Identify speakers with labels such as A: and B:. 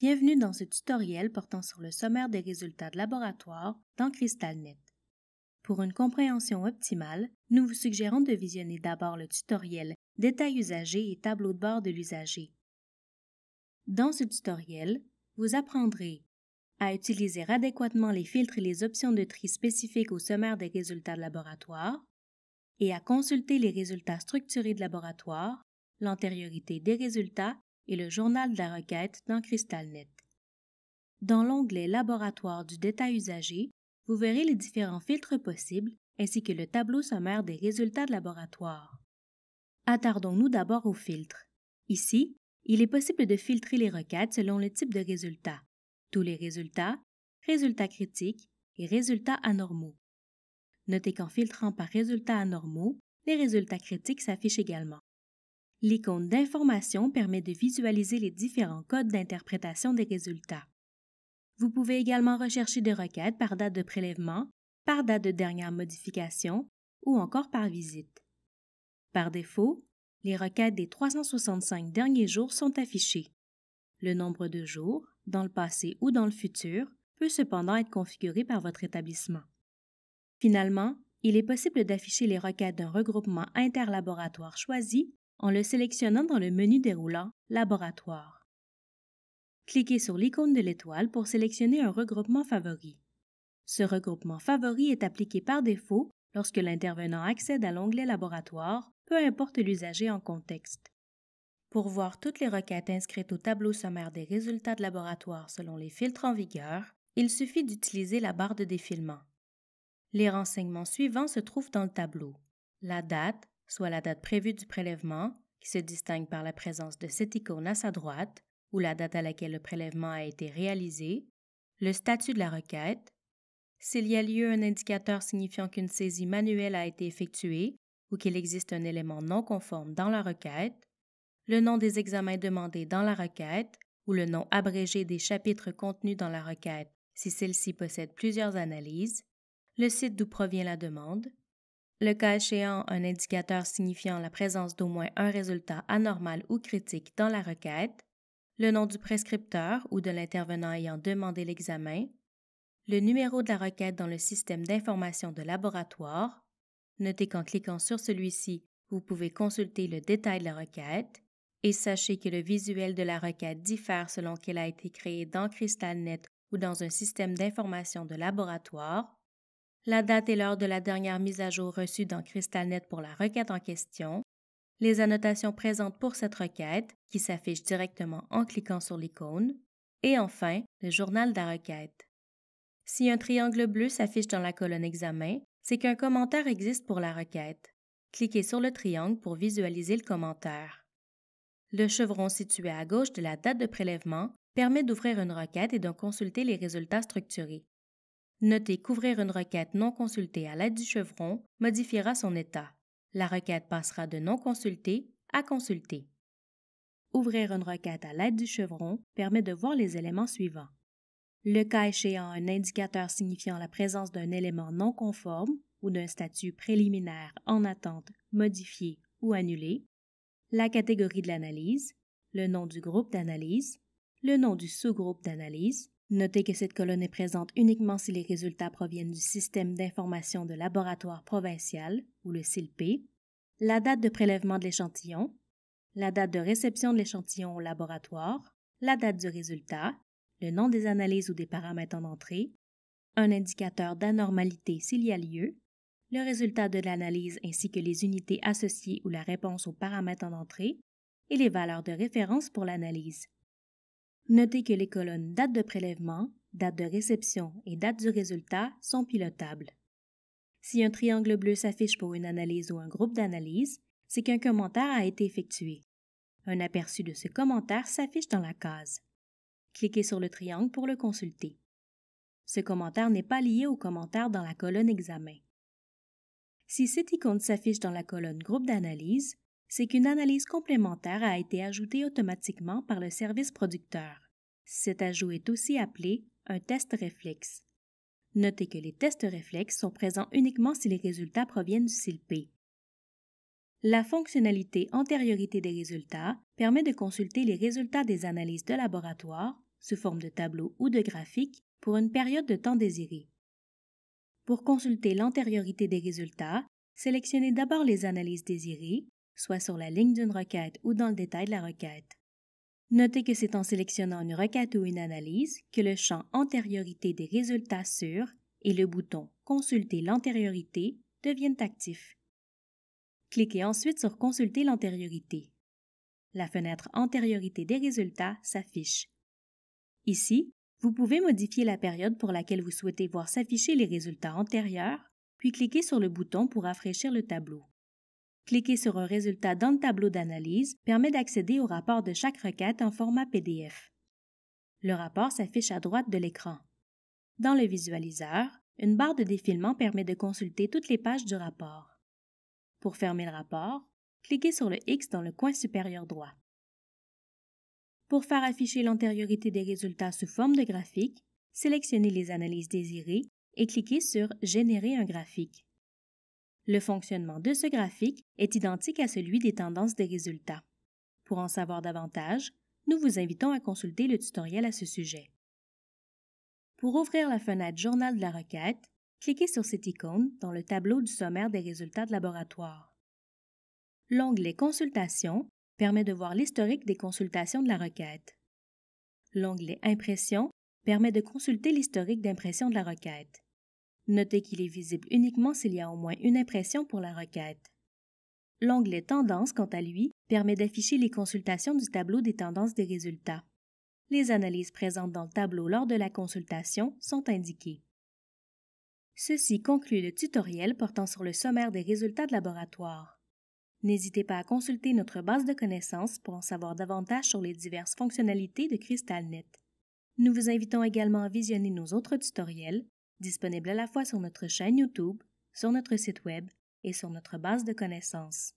A: Bienvenue dans ce tutoriel portant sur le sommaire des résultats de laboratoire dans CrystalNet. Pour une compréhension optimale, nous vous suggérons de visionner d'abord le tutoriel Détails usagers et tableau de bord de l'usager. Dans ce tutoriel, vous apprendrez à utiliser adéquatement les filtres et les options de tri spécifiques au sommaire des résultats de laboratoire et à consulter les résultats structurés de laboratoire, l'antériorité des résultats et le journal de la requête dans CrystalNet. Dans l'onglet Laboratoire du détail usagé, vous verrez les différents filtres possibles ainsi que le tableau sommaire des résultats de laboratoire. Attardons-nous d'abord aux filtres. Ici, il est possible de filtrer les requêtes selon le type de résultat, tous les résultats, résultats critiques et résultats anormaux. Notez qu'en filtrant par résultats anormaux, les résultats critiques s'affichent également. L'icône d'information permet de visualiser les différents codes d'interprétation des résultats. Vous pouvez également rechercher des requêtes par date de prélèvement, par date de dernière modification ou encore par visite. Par défaut, les requêtes des 365 derniers jours sont affichées. Le nombre de jours, dans le passé ou dans le futur, peut cependant être configuré par votre établissement. Finalement, il est possible d'afficher les requêtes d'un regroupement interlaboratoire choisi en le sélectionnant dans le menu déroulant « Laboratoire ». Cliquez sur l'icône de l'étoile pour sélectionner un regroupement favori. Ce regroupement favori est appliqué par défaut lorsque l'intervenant accède à l'onglet « Laboratoire », peu importe l'usager en contexte. Pour voir toutes les requêtes inscrites au tableau sommaire des résultats de laboratoire selon les filtres en vigueur, il suffit d'utiliser la barre de défilement. Les renseignements suivants se trouvent dans le tableau. La date, soit la date prévue du prélèvement, qui se distingue par la présence de cette icône à sa droite, ou la date à laquelle le prélèvement a été réalisé, le statut de la requête, s'il y a lieu un indicateur signifiant qu'une saisie manuelle a été effectuée ou qu'il existe un élément non conforme dans la requête, le nom des examens demandés dans la requête ou le nom abrégé des chapitres contenus dans la requête si celle-ci possède plusieurs analyses, le site d'où provient la demande, le cas échéant un indicateur signifiant la présence d'au moins un résultat anormal ou critique dans la requête, le nom du prescripteur ou de l'intervenant ayant demandé l'examen, le numéro de la requête dans le système d'information de laboratoire. Notez qu'en cliquant sur celui-ci, vous pouvez consulter le détail de la requête et sachez que le visuel de la requête diffère selon qu'elle a été créée dans CrystalNet ou dans un système d'information de laboratoire. La date et l'heure de la dernière mise à jour reçue dans CrystalNet pour la requête en question, les annotations présentes pour cette requête qui s'affichent directement en cliquant sur l'icône, et enfin, le journal de la requête. Si un triangle bleu s'affiche dans la colonne Examen, c'est qu'un commentaire existe pour la requête. Cliquez sur le triangle pour visualiser le commentaire. Le chevron situé à gauche de la date de prélèvement permet d'ouvrir une requête et d'en consulter les résultats structurés. Notez qu'ouvrir une requête non consultée à l'aide du chevron modifiera son état. La requête passera de non consultée à consultée. Ouvrir une requête à l'aide du chevron permet de voir les éléments suivants. Le cas échéant un indicateur signifiant la présence d'un élément non conforme ou d'un statut préliminaire en attente, modifié ou annulé, la catégorie de l'analyse, le nom du groupe d'analyse, le nom du sous-groupe d'analyse. Notez que cette colonne est présente uniquement si les résultats proviennent du système d'information de laboratoire provincial ou le SILP, la date de prélèvement de l'échantillon, la date de réception de l'échantillon au laboratoire, la date du résultat, le nom des analyses ou des paramètres en entrée, un indicateur d'anormalité s'il y a lieu, le résultat de l'analyse ainsi que les unités associées ou la réponse aux paramètres en entrée et les valeurs de référence pour l'analyse. Notez que les colonnes date de prélèvement, date de réception et date du résultat sont pilotables. Si un triangle bleu s'affiche pour une analyse ou un groupe d'analyse, c'est qu'un commentaire a été effectué. Un aperçu de ce commentaire s'affiche dans la case. Cliquez sur le triangle pour le consulter. Ce commentaire n'est pas lié au commentaire dans la colonne Examen. Si cette icône s'affiche dans la colonne Groupe d'analyse, c'est qu'une analyse complémentaire a été ajoutée automatiquement par le service producteur. Cet ajout est aussi appelé un test réflexe. Notez que les tests réflexes sont présents uniquement si les résultats proviennent du SILP. La fonctionnalité antériorité des résultats permet de consulter les résultats des analyses de laboratoire sous forme de tableau ou de graphique, pour une période de temps désirée. Pour consulter l'antériorité des résultats, sélectionnez d'abord les analyses désirées, soit sur la ligne d'une requête ou dans le détail de la requête. Notez que c'est en sélectionnant une requête ou une analyse que le champ « Antériorité des résultats sur » et le bouton « Consulter l'antériorité » deviennent actifs. Cliquez ensuite sur « Consulter l'antériorité ». La fenêtre « Antériorité des résultats » s'affiche. Ici, vous pouvez modifier la période pour laquelle vous souhaitez voir s'afficher les résultats antérieurs, puis cliquez sur le bouton pour rafraîchir le tableau. Cliquer sur un résultat dans le tableau d'analyse permet d'accéder au rapport de chaque requête en format PDF. Le rapport s'affiche à droite de l'écran. Dans le visualiseur, une barre de défilement permet de consulter toutes les pages du rapport. Pour fermer le rapport, cliquez sur le X dans le coin supérieur droit. Pour faire afficher l'antériorité des résultats sous forme de graphique, sélectionnez les analyses désirées et cliquez sur « Générer un graphique ». Le fonctionnement de ce graphique est identique à celui des tendances des résultats. Pour en savoir davantage, nous vous invitons à consulter le tutoriel à ce sujet. Pour ouvrir la fenêtre « Journal de la requête », cliquez sur cette icône dans le tableau du sommaire des résultats de laboratoire. L'onglet « Consultations » permet de voir l'historique des consultations de la requête. L'onglet « Impressions » permet de consulter l'historique d'impression de la requête. Notez qu'il est visible uniquement s'il y a au moins une impression pour la requête. L'onglet « Tendances », quant à lui, permet d'afficher les consultations du tableau des tendances des résultats. Les analyses présentes dans le tableau lors de la consultation sont indiquées. Ceci conclut le tutoriel portant sur le sommaire des résultats de laboratoire. N'hésitez pas à consulter notre base de connaissances pour en savoir davantage sur les diverses fonctionnalités de CrystalNet. Nous vous invitons également à visionner nos autres tutoriels, disponibles à la fois sur notre chaîne YouTube, sur notre site Web et sur notre base de connaissances.